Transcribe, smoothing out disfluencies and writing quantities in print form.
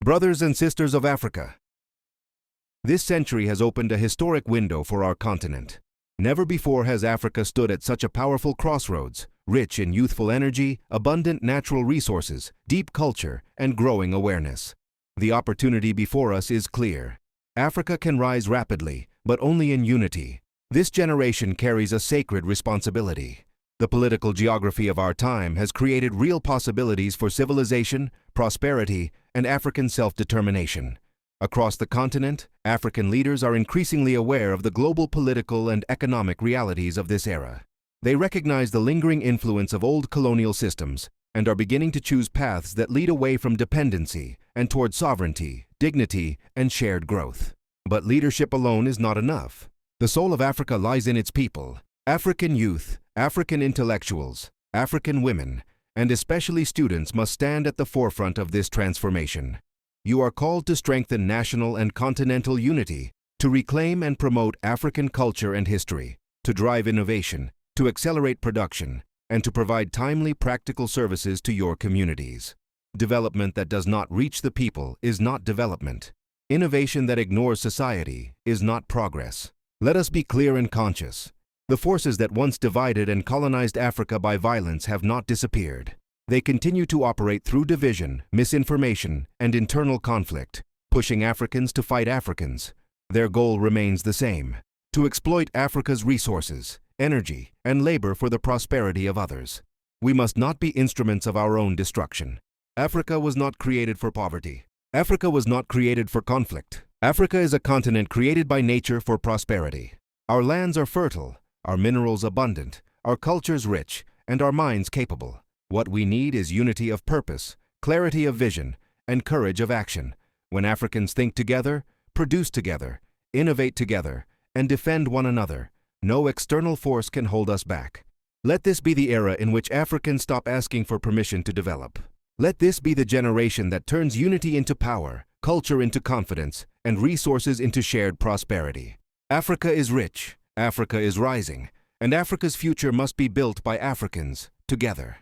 Brothers and sisters of Africa, this century has opened a historic window for our continent. Never before has Africa stood at such a powerful crossroads, rich in youthful energy, abundant natural resources, deep culture, and growing awareness. The opportunity before us is clear. Africa can rise rapidly, but only in unity. This generation carries a sacred responsibility. The political geography of our time has created real possibilities for civilization, prosperity, and African self-determination. Across the continent, African leaders are increasingly aware of the global political and economic realities of this era. They recognize the lingering influence of old colonial systems and are beginning to choose paths that lead away from dependency and toward sovereignty, dignity, and shared growth. But leadership alone is not enough. The soul of Africa lies in its people. African youth, African intellectuals, African women, and especially students must stand at the forefront of this transformation. You are called to strengthen national and continental unity, to reclaim and promote African culture and history, to drive innovation, to accelerate production, and to provide timely practical services to your communities. Development that does not reach the people is not development. Innovation that ignores society is not progress. Let us be clear and conscious. The forces that once divided and colonized Africa by violence have not disappeared. They continue to operate through division, misinformation, and internal conflict, pushing Africans to fight Africans. Their goal remains the same: to exploit Africa's resources, energy, and labor for the prosperity of others. We must not be instruments of our own destruction. Africa was not created for poverty. Africa was not created for conflict. Africa is a continent created by nature for prosperity. Our lands are fertile, our minerals abundant, our cultures rich, and our minds capable. What we need is unity of purpose, clarity of vision, and courage of action. When Africans think together, produce together, innovate together, and defend one another, no external force can hold us back. Let this be the era in which Africans stop asking for permission to develop. Let this be the generation that turns unity into power, culture into confidence, and resources into shared prosperity. Africa is rich, Africa is rising, and Africa's future must be built by Africans together.